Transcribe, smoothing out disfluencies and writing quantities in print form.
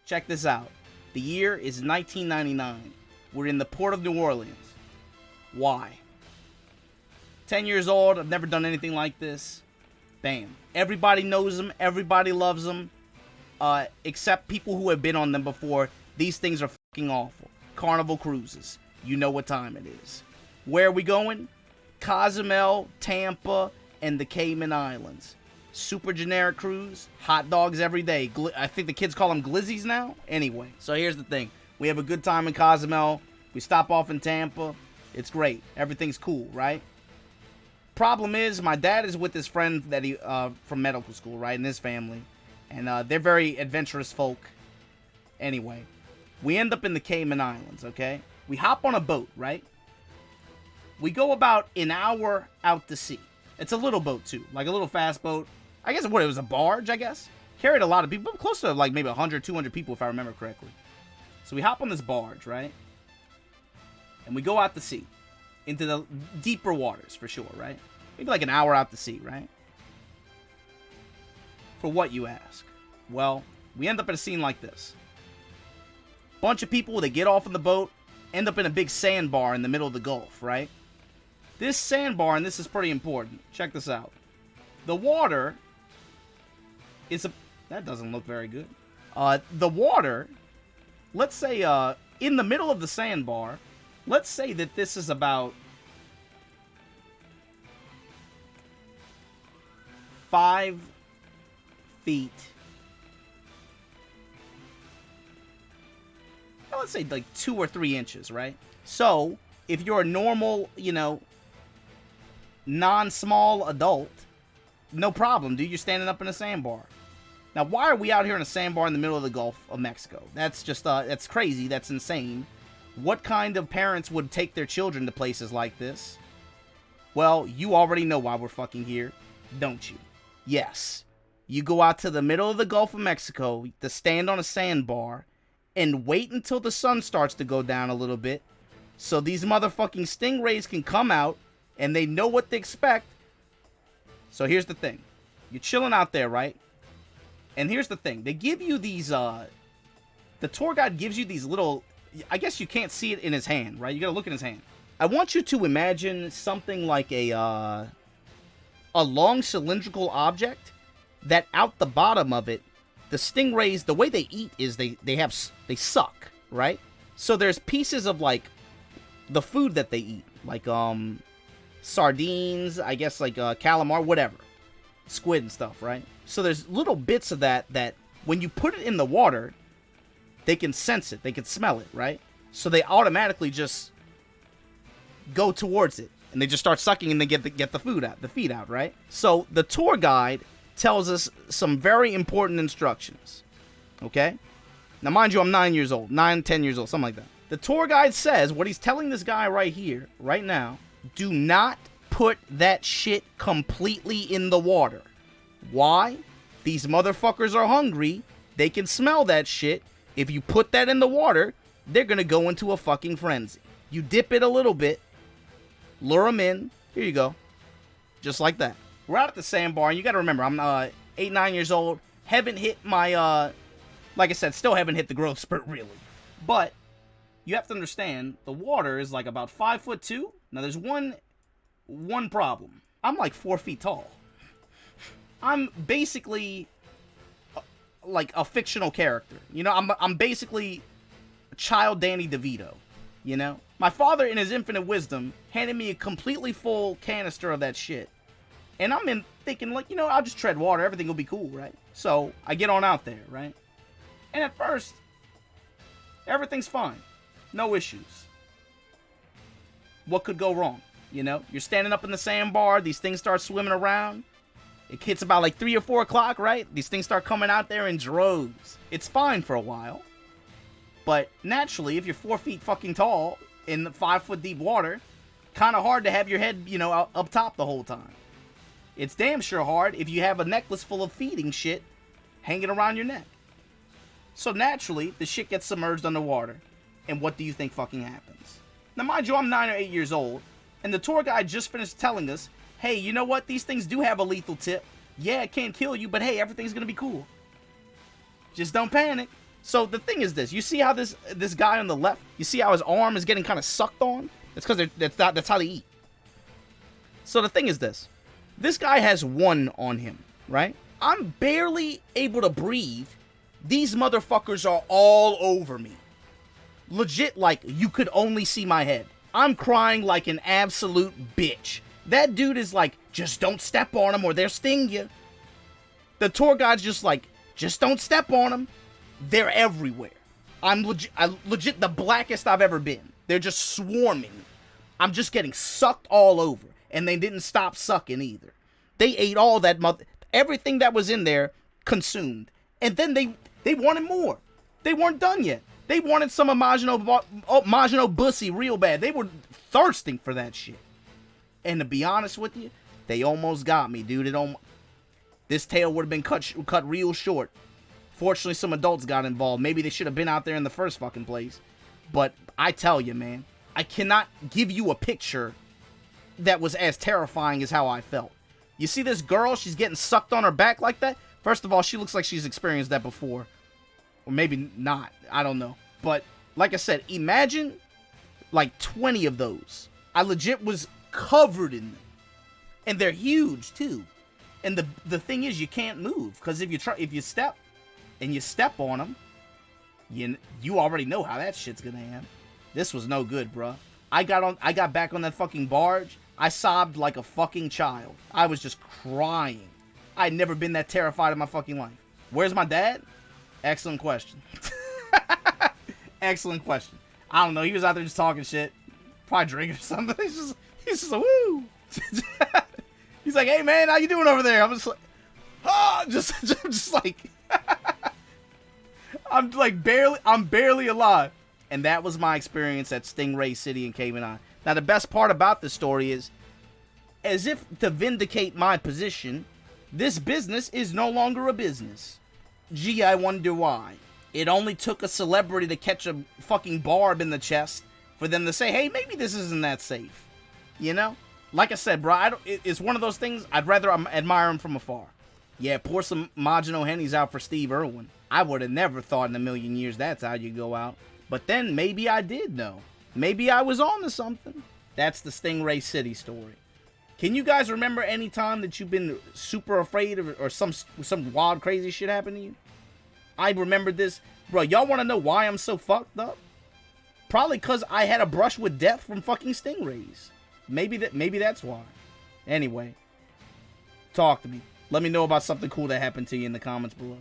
Check this out. The year is 1999. We're in the port of New Orleans. Why? 10 years old, I've never done anything like this. Bam. Everybody knows them, everybody loves them, except people who have been on them before. These things are fucking awful. Carnival Cruises. You know what time it is. Where are we going? Cozumel, Tampa, and the Cayman Islands. Super generic cruise. Hot dogs every day. I think the kids call them glizzies now. Anyway, so here's the thing. We have a good time in Cozumel. We stop off in Tampa. It's great. Everything's cool, right? Problem is, my dad is with his friend that he from medical school, right, and his family. And they're very adventurous folk. Anyway, we end up in the Cayman Islands, okay? We hop on a boat, right? We go about an hour out to sea. It's a little boat, too. Like a little fast boat. I guess what, it was a barge, I guess? Carried a lot of people. Close to like maybe 100, 200 people, if I remember correctly. So we hop on this barge, right? And we go out to sea. Into the deeper waters, for sure, right? Maybe like an hour out to sea, right? For what, you ask? Well, we end up in a scene like this. Bunch of people, they get off on the boat, end up in a big sandbar in the middle of the Gulf, right? This sandbar, and this is pretty important. Check this out. The water is a... That doesn't look very good. The water, let's say, in the middle of the sandbar, let's say that this is about 5 feet. Let's say like 2 or 3 inches, right? So, if you're a normal, you know, non-small adult, no problem, dude. You're standing up in a sandbar. Now, why are we out here in a sandbar in the middle of the Gulf of Mexico? That's just, that's crazy. That's insane. What kind of parents would take their children to places like this? Well, you already know why we're fucking here, don't you? Yes. You go out to the middle of the Gulf of Mexico to stand on a sandbar and wait until the sun starts to go down a little bit so these motherfucking stingrays can come out and they know what to expect. So here's the thing. You're chilling out there, right? And here's the thing. They give you these, the tour guide gives you these little, I guess you can't see it in his hand, right? You gotta look in his hand. I want you to imagine something like a long cylindrical object that out the bottom of it, the stingrays, the way they eat is they suck, right? So there's pieces of like the food that they eat, like sardines, I guess like calamar, whatever, squid and stuff, right? So there's little bits of that when you put it in the water, they can sense it, they can smell it, right? So they automatically just go towards it and they just start sucking and they get the feed out, right? So the tour guide tells us some very important instructions, okay? Now, mind you, I'm 9 years old, 9, 10 years old, something like that. The tour guide says, what he's telling this guy right here, right now, do not put that shit completely in the water. Why? These motherfuckers are hungry. They can smell that shit. If you put that in the water, they're gonna go into a fucking frenzy. You dip it a little bit, lure them in, here you go. Just like that. We're out at the sandbar, and you gotta remember, I'm 8, 9 years old. Haven't hit my, like I said, still haven't hit the growth spurt, really. But, you have to understand, the water is like about 5'2". Now, there's one problem. I'm like 4 feet tall. I'm basically like a fictional character. You know, I'm basically child Danny DeVito, you know? My father, in his infinite wisdom, handed me a completely full canister of that shit. And I'm thinking, like, you know, I'll just tread water. Everything will be cool, right? So, I get on out there, right? And at first, everything's fine. No issues. What could go wrong? You know? You're standing up in the sandbar. These things start swimming around. It hits about like 3 or 4 o'clock, right? These things start coming out there in droves. It's fine for a while. But naturally, if you're 4 feet fucking tall in the 5 foot deep water, kind of hard to have your head, you know, up top the whole time. It's damn sure hard if you have a necklace full of feeding shit hanging around your neck. So naturally, the shit gets submerged underwater. And what do you think fucking happens? Now, mind you, I'm 9 or 8 years old, and the tour guide just finished telling us, hey, you know what? These things do have a lethal tip. Yeah, it can't kill you, but hey, everything's gonna be cool. Just don't panic. So the thing is this. You see how this guy on the left, you see how his arm is getting kind of sucked on? It's because that's how they eat. So the thing is this. This guy has one on him, right? I'm barely able to breathe. These motherfuckers are all over me. Legit, like, you could only see my head. I'm crying like an absolute bitch. That dude is like, just don't step on them or they'll sting you. The tour guide's just like, just don't step on them. They're everywhere. I'm legit the blackest I've ever been. They're just swarming. I'm just getting sucked all over. And they didn't stop sucking either. They ate all that everything that was in there consumed. And then they wanted more. They weren't done yet. They wanted some Imagino bussy real bad. They were thirsting for that shit. And to be honest with you, they almost got me, dude. This tail would have been cut real short. Fortunately, some adults got involved. Maybe they should have been out there in the first fucking place. But I tell you, man, I cannot give you a picture that was as terrifying as how I felt. You see this girl, she's getting sucked on her back like that? First of all, she looks like she's experienced that before. Or maybe not. I don't know. But, like I said, imagine like 20 of those. I legit was covered in them. And they're huge, too. And the thing is, you can't move. Because if you step on them, you already know how that shit's gonna end. This was no good, bruh. I got back on that fucking barge. I sobbed like a fucking child. I was just crying. I'd never been that terrified in my fucking life. Where's my dad? Excellent question. Excellent question. I don't know. He was out there just talking shit. Probably drinking or something. He's just like, woo. He's like, hey man, how you doing over there? I'm just like, oh, just like, I'm barely alive. And that was my experience at Stingray City in Cayman Island. Now, the best part about this story is, as if to vindicate my position, this business is no longer a business. Gee, I wonder why. It only took a celebrity to catch a fucking barb in the chest for them to say, hey, maybe this isn't that safe. You know? Like I said, bro, it's one of those things, I'd rather admire him from afar. Yeah, pour some Magino Hennies out for Steve Irwin. I would have never thought in a million years that's how you go out. But then maybe I did know. Maybe I was on to something. That's the Stingray City story. Can you guys remember any time that you've been super afraid of, or some wild crazy shit happened to you? I remembered this. Bro, y'all want to know why I'm so fucked up? Probably because I had a brush with death from fucking stingrays. Maybe that's why. Anyway, talk to me. Let me know about something cool that happened to you in the comments below.